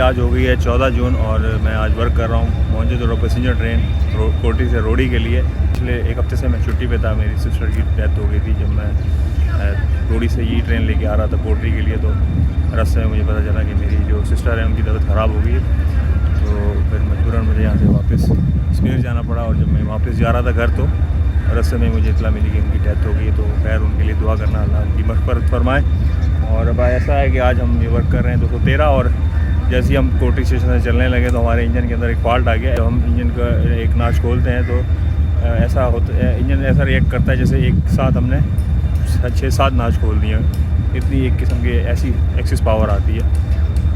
आज हो गई है 14 जून और मैं आज वर्क कर रहा हूँ मोहनजोदड़ो पैसेंजर ट्रेन कोटी से रोड़ी के लिए। पिछले एक हफ्ते से मैं छुट्टी पे था, मेरी सिस्टर की डेथ हो गई थी जब मैं रोड़ी से ये ट्रेन लेके आ रहा था कोटरी के लिए। तो रास्ते में मुझे पता चला कि मेरी जो सिस्टर है उनकी तबीयत ख़राब हो गई, तो फिर मजबूरन मुझे यहाँ से वापस कश्मीर जाना पड़ा। और जब मैं वापस जा रहा था घर तो रास्ते में मुझे इतला मिली कि उनकी डेथ हो गई। तो खैर उनके लिए दुआ करना, अल्लाह उनकी मग़फ़िरत फरमाए। और अब ऐसा है कि आज हम ये वर्क कर रहे हैं 213 और जैसे ही हम कोटरी स्टेशन से चलने लगे तो हमारे इंजन के अंदर एक फॉल्ट आ गया। जब हम इंजन का एक नाच खोलते हैं तो ऐसा होता है, इंजन ऐसा रिएक्ट करता है जैसे एक साथ हमने 6-7 नाच खोल दिए, इतनी एक किस्म की ऐसी एक्सिस पावर आती है।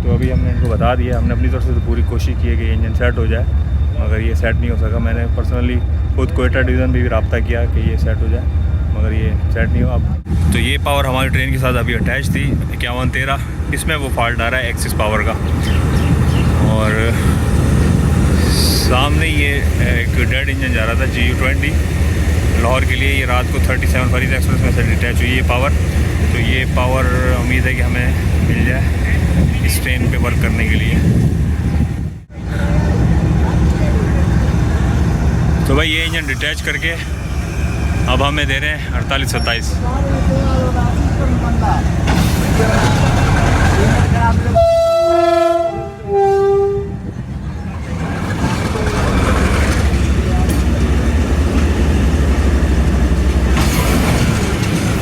तो अभी हमने इनको बता दिया, हमने अपनी तरफ से तो पूरी कोशिश की है कि इंजन सेट हो जाए, मगर ये सेट नहीं हो सका। मैंने पर्सनली खुद कोयटा डिवीज़न भी रब्ता किया कि ये सेट हो जाए, मगर ये सेट नहीं हुआ। अब तो ये पावर हमारी ट्रेन के साथ अभी अटैच थी 5113, इसमें वो फॉल्ट आ रहा है एक्सिस पावर का। और सामने ये एक डेड इंजन जा रहा था GU20 लाहौर के लिए। ये रात को 37 फरीद एक्सप्रेस में से डिटैच हुई ये पावर। तो ये पावर उम्मीद है कि हमें मिल जाए इस ट्रेन पे वर्क करने के लिए। तो भाई ये इंजन डिटैच करके अब हमें दे रहे हैं 48-27।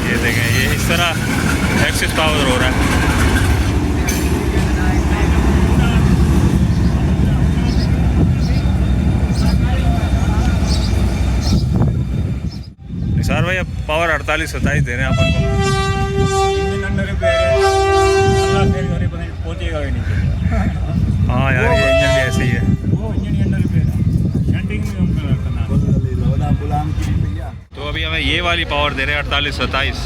ये देखें, ये इस तरह एक्सिस पावर हो रहा है। निसार भाई अब पावर 48-27 दे रहे हैं अपन को। पहुंचेगा ही नहीं। हाँ यार ये इंजन भी ऐसे ही है। तो अभी हमें ये वाली पावर दे रहे हैं 48-27।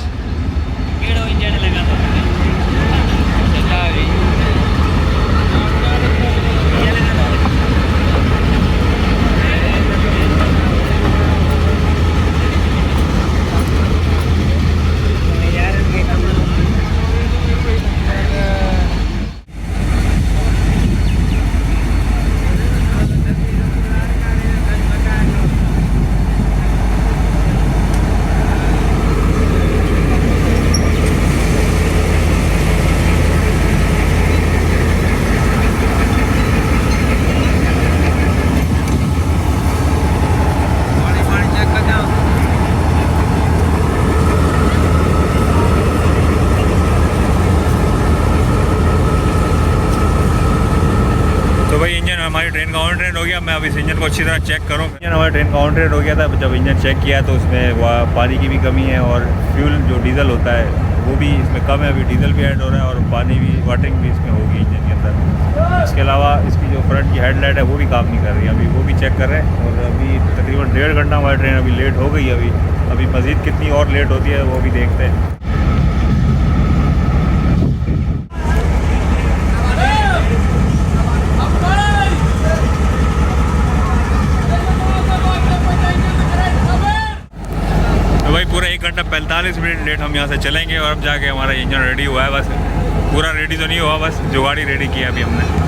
हमारी ट्रेन का ऑन ट्रेन हो गया। मैं अब इस इंजन को अच्छी तरह चेक करूँ। इंजन हमारी ट्रेन का ऑन ट्रेन हो गया था। जब इंजन चेक किया तो उसमें पानी की भी कमी है और फ्यूल जो डीजल होता है वो भी इसमें कम है। अभी डीजल भी ऐड हो रहा है और पानी भी, वाटरिंग भी इसमें होगी इंजन के अंदर। इसके अलावा इसकी जो फ्रंट की हेडलाइट है वो भी काम नहीं कर रही, अभी वो भी चेक कर रहे हैं। और अभी तकरीबन 1.5 घंटा हमारी ट्रेन अभी लेट हो गई। अभी मज़ीद कितनी और लेट होती है वो भी देखते हैं। भाई पूरा 1 घंटा 45 मिनट लेट हम यहाँ से चलेंगे और अब जाके हमारा इंजन रेडी हुआ है। बस पूरा रेडी तो नहीं हुआ, बस जुगाड़ी रेडी किया अभी हमने।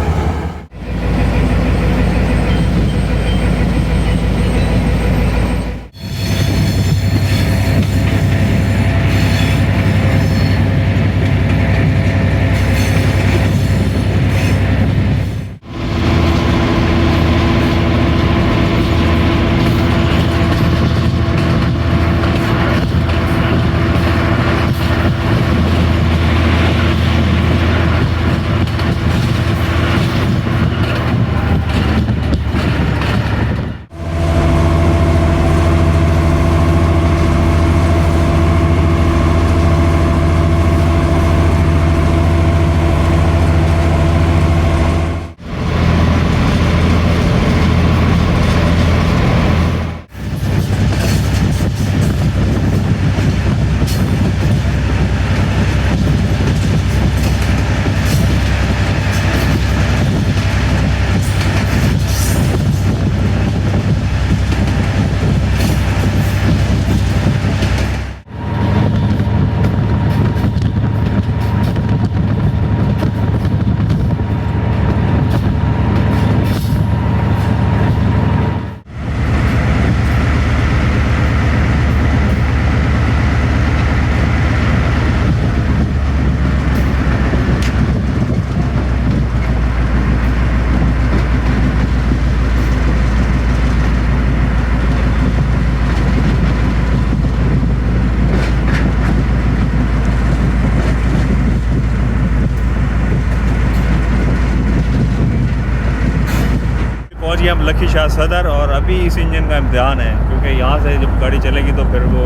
लखी शाह सदर, और अभी इस इंजन का इम्तिहान है क्योंकि यहाँ से जब गाड़ी चलेगी तो फिर वो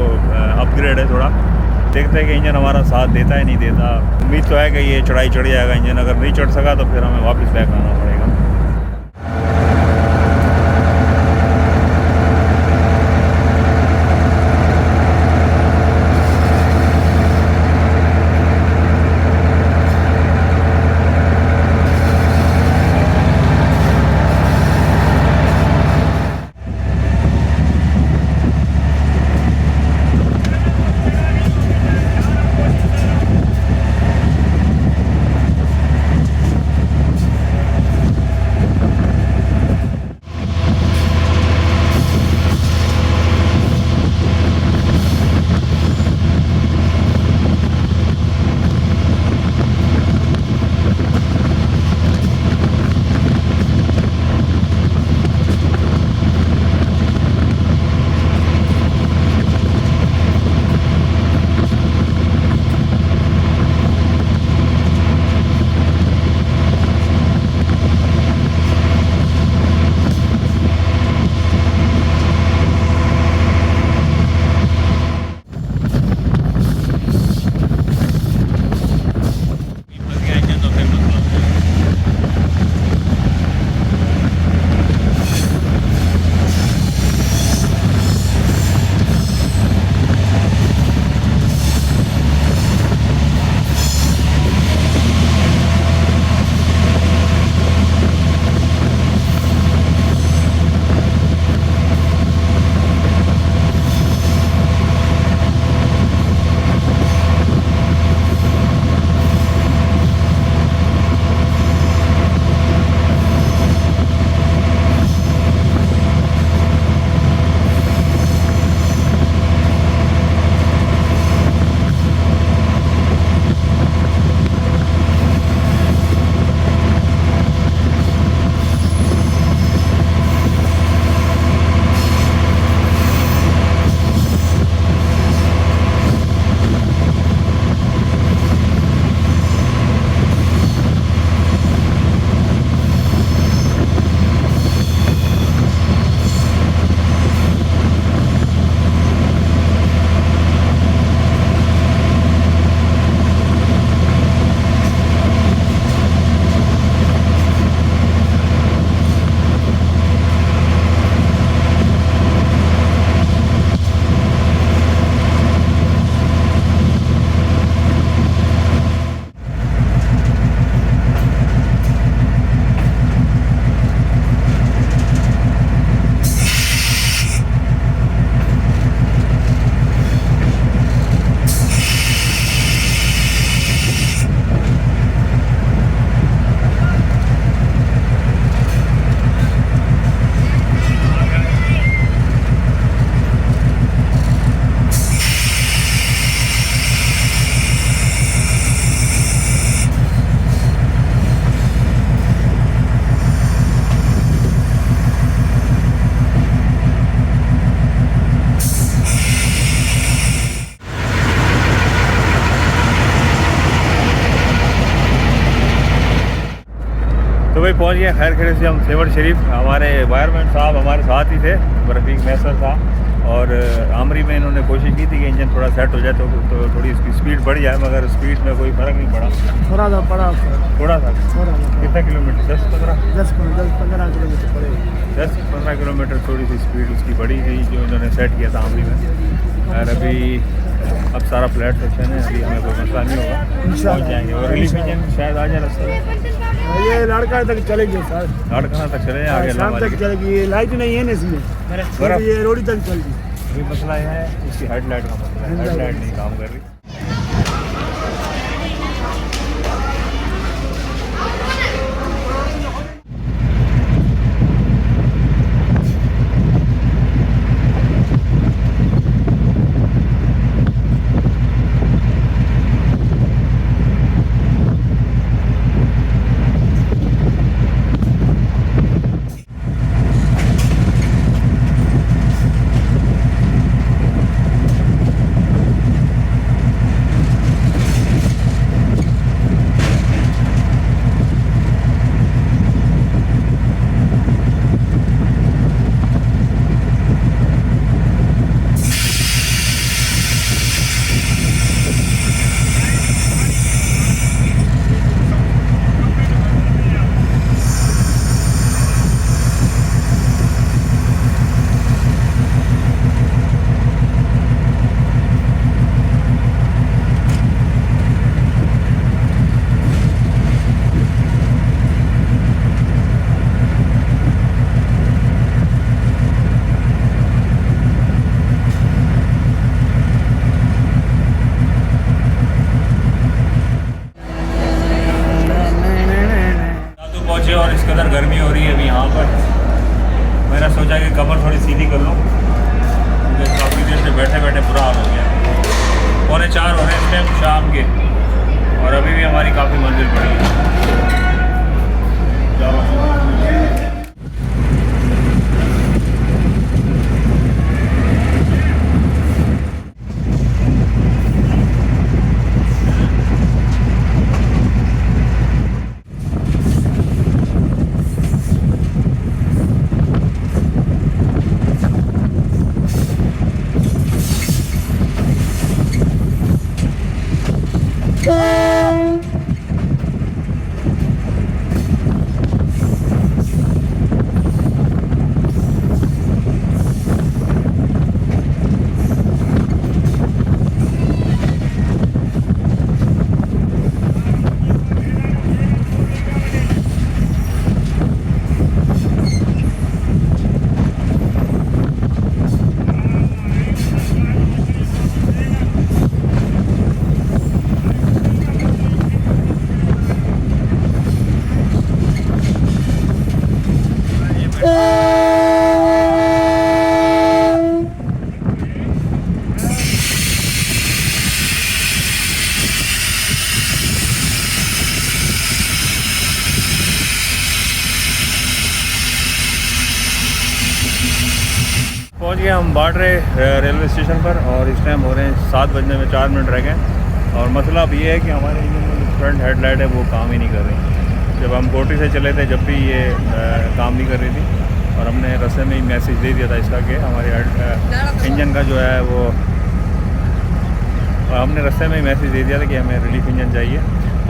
अपग्रेड है थोड़ा। देखते हैं कि इंजन हमारा साथ देता है नहीं देता। उम्मीद तो है कि ये चढ़ाई चढ़ जाएगा इंजन, अगर नहीं चढ़ सका तो फिर हमें वापस बैक आना पड़ेगा। तो भाई पहुंच गए खैर खैर से हम सेवर शरीफ। हमारे वायरमैन साहब हमारे साथ ही थे, रफीक मैसर था, और आमरी में इन्होंने कोशिश की थी कि इंजन थोड़ा सेट हो जाए तो थोड़ी इसकी स्पीड बढ़ जाए, मगर स्पीड में कोई फ़र्क नहीं पड़ा। थोड़ा सा पड़ा, थोड़ा सा कितना किलोमीटर? 10-15 किलोमीटर पड़ेगा। 10-15 किलोमीटर थोड़ी सी स्पीड उसकी बढ़ी थी जो इन्होंने सेट किया था आमरी में। और अभी अब सारा फ्लैट सेक्शन है, अभी हमें कोई मसला नहीं होगा, पहुँच जाएंगे। और रिलीफ इंजन शायद आ जाए रास्ते में, ये लड़का तक चलेगी सर, लाड़काना तक चले आगे शाम तक चलेगी। ये लाइट नहीं है ना इसमें, बर्फ। ये रोडी तक चलेगी। अभी मसला यह है इसकी हेडलाइट का मसला है, हेडलाइट नहीं काम कर रही। सीधी कर लूँ क्योंकि काफ़ी देर से बैठे बैठे बुरा हाल हो गया। 3:45 हो रहे हैं इस टाइम शाम के और अभी भी हमारी काफ़ी मंजिल पड़ी है। चलो पहुंच गए हम बाडरे रेलवे स्टेशन पर और इस टाइम हो रहे हैं 7 बजने में 4 मिनट रह गए। और मसला अब ये है कि हमारे इंजन में जो फ्रंट हेडलाइट है वो काम ही नहीं कर रही। जब हम कोठी से चले थे जब भी ये काम नहीं कर रही थी और हमने रस्ते में ही मैसेज दे दिया था इसका कि हमारे इंजन का जो है वो हमने रस्ते में ही मैसेज दे दिया था कि हमें रिलीफ इंजन चाहिए।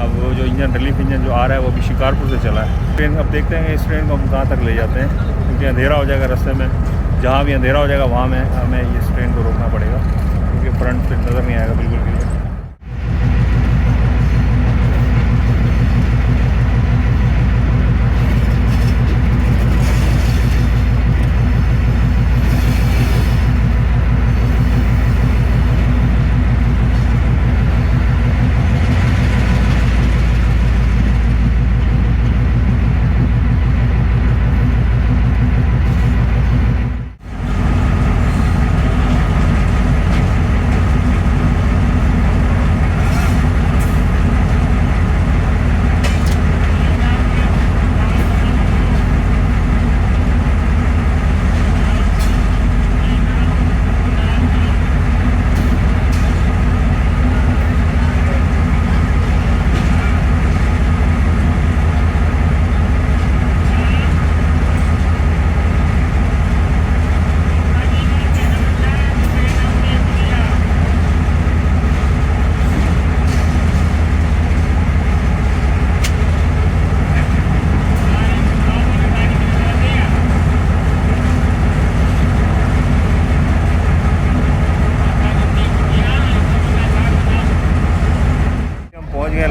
अब वो जो इंजन रिलीफ इंजन जो आ रहा है वो भी शिकारपुर से चला है। ट्रेन अब देखते हैं इस ट्रेन को हम कहाँ तक ले जाते हैं क्योंकि अंधेरा हो जाएगा रास्ते में। जहाँ भी अंधेरा हो जाएगा वहाँ में हमें इस ट्रेन को रोकना पड़ेगा क्योंकि फ्रंट से नज़र नहीं आएगा बिल्कुल भी।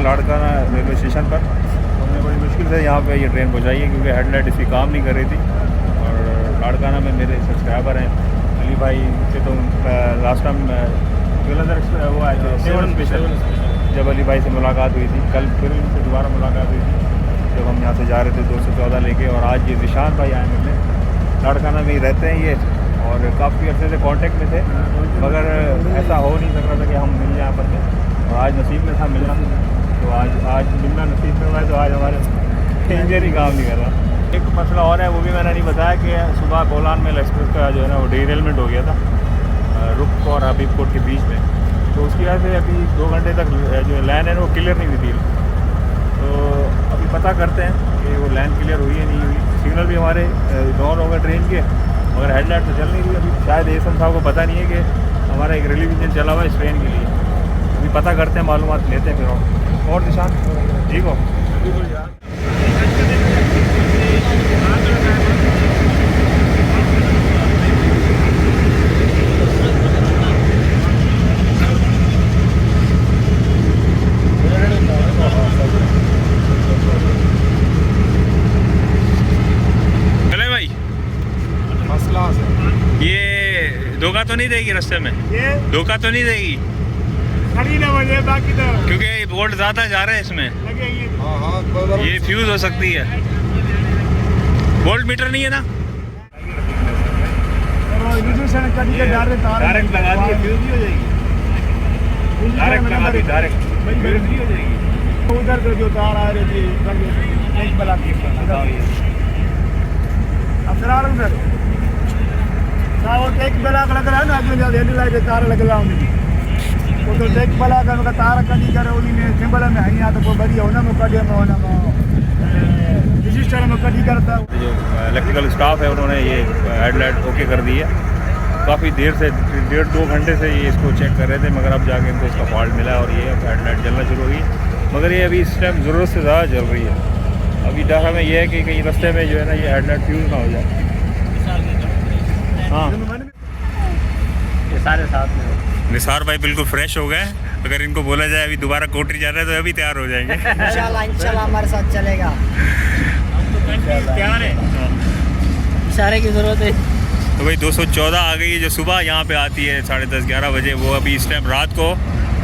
लाड़काना रेलवे स्टेशन पर हमने बड़ी मुश्किल से यहाँ पे ये ट्रेन पहुँचाई है क्योंकि हेडलाइट इसकी काम नहीं कर रही थी। और लाड़काना में मेरे सब्सक्राइबर हैं अली भाई से, तो लास्ट टाइम वो आए थे 7 स्पेशल जब अली भाई से मुलाकात हुई थी। कल फिर उनसे दोबारा मुलाकात हुई थी जब हम यहाँ से जा रहे थे 214 लेके। और आज ये निशान भाई आए मिलने, लाड़काना में ही रहते हैं ये और काफ़ी अर्से से कांटेक्ट में थे मगर ऐसा हो नहीं सक रहा था कि हम मिल जाएँ पर। और आज नसीब में था मिलना, तो आज मिलना नसीब में हुआ है। तो आज हमारे इंजन ही काम नहीं कर रहा। एक मसला और है वो भी मैंने नहीं बताया कि सुबह बोलान मेल एक्सप्रेस का जो है ना वो डिरेलमेंट हो गया था रुक और हबीबकोट के बीच में। तो उसकी वजह से अभी 2 घंटे तक जो लाइन है वो क्लियर नहीं हुई थी। तो अभी पता करते हैं कि वो लाइन क्लियर हुई है नहीं हुई। सिग्नल भी हमारे डाउन हो गए ट्रेन के मगर हेडलाइट तो चल नहीं रही अभी। शायद एसएम साहब को पता नहीं है कि हमारा एक रिलीफ इंजन चला हुआ है इस ट्रेन के लिए। अभी पता करते हैं, मालूमात लेते हैं फिर। और निशान ठीक हो चले भाई। मसला ये धोखा तो नहीं देगी रास्ते में? ये धोखा तो नहीं देगी खड़ी ना बजे बाकी तो क्योंकि वोल्ट ज़्यादा जा रहा है इसमें। लगेगी। ये फ्यूज़ हो सकती है। वोल्ट मीटर नहीं है ना? रिजर्वेशन कटी के डायरेक्ट लगा दी फ्यूज भी हो जाएगी, डायरेक्ट लगा दी डायरेक्ट फ्यूज भी हो जाएगी। उधर से जो तार आ रही थी एक बला की अफसरार उधर वो टेक बला लग रहा है ना, अगले जब हेडलाइट तार लग रहा हूँ वो तो टेक बला का उनका तार कटी करे उन्हीं में सिंबल में है यहाँ तो कोई बढ़िया होना में कटे में होना में रजिस्टर में कटी करता है। जो इलेक्ट्रिकल स्टाफ है उन्होंने ये हेडलाइट ओके कर दी है। काफ़ी देर से 1.5-2 घंटे से ये इसको चेक कर रहे थे, मगर अब जाके इनको इसका फॉल्ट मिला और ये हेडलाइट जलना शुरू हुई। मगर ये अभी इस टाइम ज़रूरत से ज़्यादा जल रही है। अभी डर हमें ये है कि कहीं रास्ते में जो है ना ये हेडलाइट फ्यूज ना हो जाए। हाँ, ये सारे साथ में निसार भाई बिल्कुल फ्रेश हो गए। अगर इनको बोला जाए अभी दोबारा कोटरी जाना है तो अभी तैयार हो जाएंगे। इंशाल्लाह हमारे साथ चलेगा। तैयार है, इशारे की ज़रूरत है। तो भाई 214 आ गई है जो सुबह यहाँ पे आती है 10:30-11 बजे, वो अभी इस टाइम रात को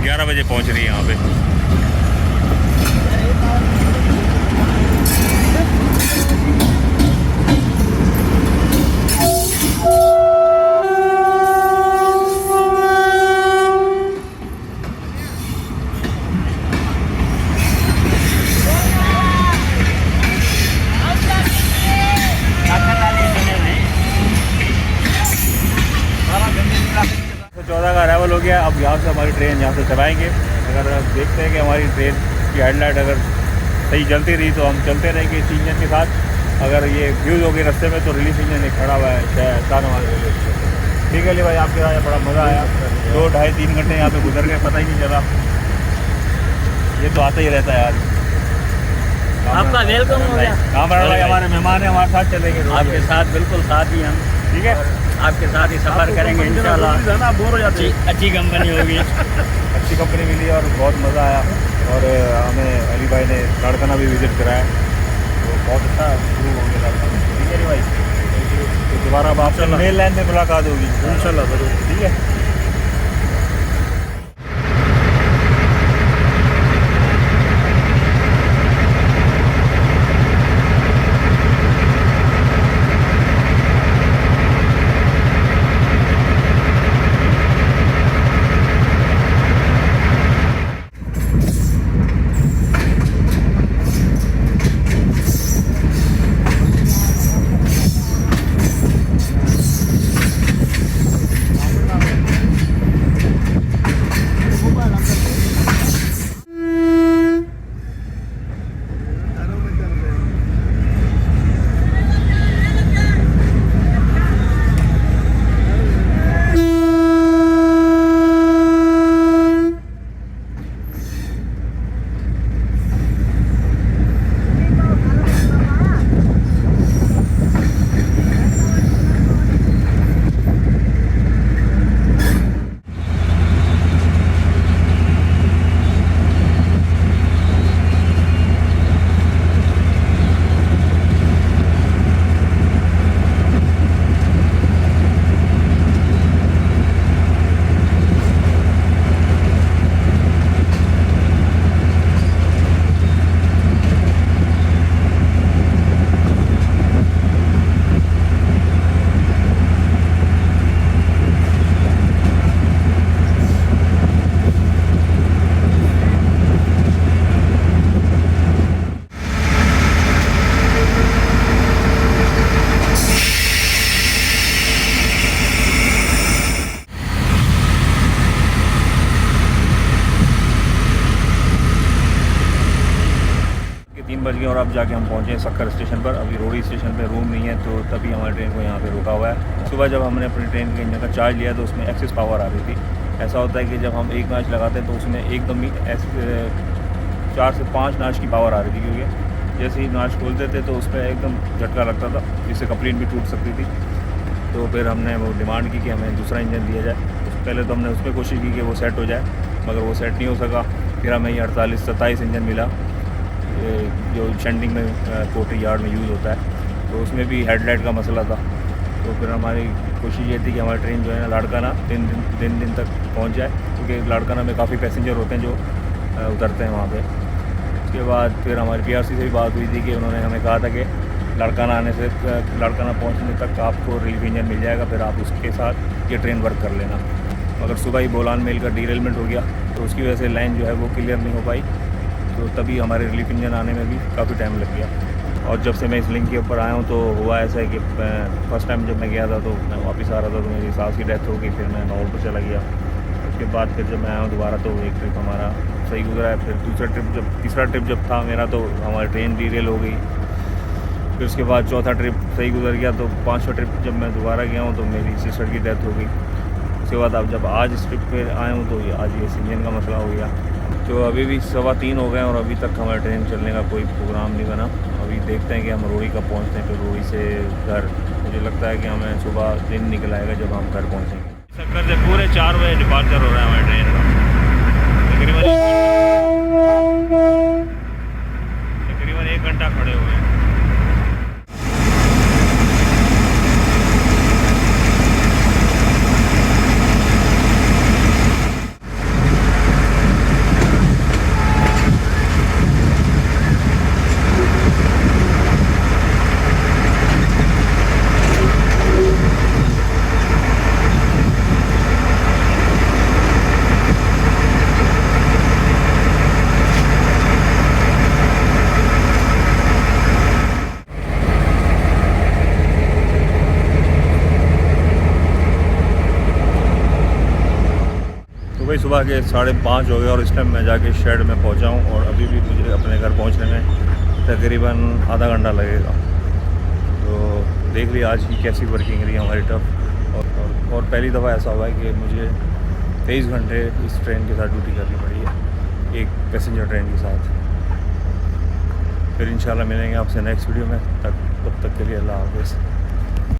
11 बजे पहुँच रही है यहाँ पे। तो 14 का अराइवल हो गया। अब यहाँ से हमारी ट्रेन यहाँ से चलाएँगे। अगर देखते हैं कि हमारी ट्रेन की हेडलाइट अगर सही जलती रही तो हम चलते रहेंगे इस इंजन के साथ। अगर ये फ्यूज़ हो गई रास्ते में तो रिलीफ इंजन एक खड़ा हुआ है शान हमारे रेलवे स्टेशन। ठीक है, ले भाई आपके साथ बड़ा मज़ा आया। 2-2.5-3 घंटे यहाँ पे गुजर गए, पता ही नहीं चला। ये तो आता ही रहता है यार। आपका वेलकम हो गया। कामरान भाई हमारे मेहमान हैं, हमारे साथ चलेंगे आपके साथ बिल्कुल साथ ही हम, ठीक है। आपके साथ ही सफ़र करेंगे इंशाल्लाह। बोर हो जाते हैं। अच्छी कंपनी होगी। अच्छी कंपनी मिली और बहुत मज़ा आया। और हमें अली भाई ने लाड़काना भी विज़िट कराया, तो बहुत अच्छा शुरू हो गया लाड़काना। ठीक है अली भाई, तो दोबारा अब आपसे मेन लाइन में मुलाकात होगी इंशाल्लाह ज़रूर। ठीक है। बज गए और अब जाके हम पहुँचे सक्कर स्टेशन पर। अभी रोडी स्टेशन पे रूम नहीं है, तो तभी हमारी ट्रेन को यहाँ पे रोका हुआ है। सुबह जब हमने अपनी ट्रेन के इंजन का चार्ज लिया तो उसमें एक्सेस पावर आ रही थी। ऐसा होता है कि जब हम एक नाच लगाते हैं तो उसमें एकदम ही 4 से 5 नाच की पावर आ रही थी, क्योंकि जैसे ही नाच खोलते थे तो उस पर एकदम झटका लगता था, जिससे कपलिंग भी टूट सकती थी। तो फिर हमने वो डिमांड की कि हमें दूसरा इंजन दिया जाए। पहले तो हमने उस पर कोशिश की कि वो सेट हो जाए, मगर वो सेट नहीं हो सका। फिर हमें ये 48-27 इंजन मिला जो शंटिंग में कोटरी यार्ड में यूज़ होता है, तो उसमें भी हेडलाइट का मसला था। तो फिर हमारी कोशिश ये थी कि हमारी ट्रेन जो है ना लाड़काना दिन तक पहुंच जाए, क्योंकि लाड़काना में काफ़ी पैसेंजर होते हैं जो उतरते हैं वहाँ पे। उसके बाद फिर हमारी पीआरसी से भी बात हुई थी कि उन्होंने हमें कहा था कि लाड़काना आने से लाड़काना पहुंचने तक आपको रिलीफ इंजन मिल जाएगा, फिर आप उसके साथ ये ट्रेन वर्क कर लेना। अगर सुबह ही बोलान मेल का डीरेलमेंट हो गया तो उसकी वजह से लाइन जो है वो क्लियर नहीं हो पाई, तो तभी हमारे रिलीफ इंजन आने में भी काफ़ी टाइम लग गया। और जब से मैं इस लिंक के ऊपर आया हूँ तो हुआ ऐसा है कि फर्स्ट टाइम जब मैं गया था तो मैं वापस आ रहा था तो मेरी सास की डेथ हो गई, फिर मैं लाहौर पर चला गया। उसके बाद फिर जब मैं आया हूँ दोबारा तो एक ट्रिप हमारा सही गुजरा है। फिर तीसरा ट्रिप जब था मेरा तो हमारी ट्रेन डीरेल हो गई। फिर उसके बाद चौथा ट्रिप सही गुजर गया, तो पाँचवा ट्रिप जब मैं दोबारा गया हूँ तो मेरी सिस्टर की डेथ हो गई। उसके बाद अब जब आज इस ट्रिप पे आया हूँ तो आज ये इंजन का मसला हो गया। तो अभी भी 3:15 हो गए और अभी तक हमारे ट्रेन चलने का कोई प्रोग्राम नहीं बना। अभी देखते हैं कि हम रोड़ी कब पहुँचते हैं, फिर रोड़ी से घर मुझे लगता है कि हमें सुबह दिन निकल आएगा जब हम घर पहुँचेंगे। चक्कर से पूरे 4 बजे डिपार्चर हो रहा है हमारे ट्रेन का। तकरीबन 1 घंटा खड़े हुए हैं। भाई सुबह के 5:30 हो गए और इस टाइम मैं जाके शेड में पहुंचा हूं और अभी भी मुझे अपने घर पहुंचने में तकरीबन आधा घंटा लगेगा। तो देख लिया आज की कैसी वर्किंग रही हमारी टफ। और पहली दफ़ा ऐसा हुआ है कि मुझे 23 घंटे इस ट्रेन के साथ ड्यूटी करनी पड़ी है, एक पैसेंजर ट्रेन के साथ। फिर इंशाल्लाह मिलेंगे आपसे नेक्स्ट वीडियो में, तब तक के लिए अल्लाह हाफ़िज़।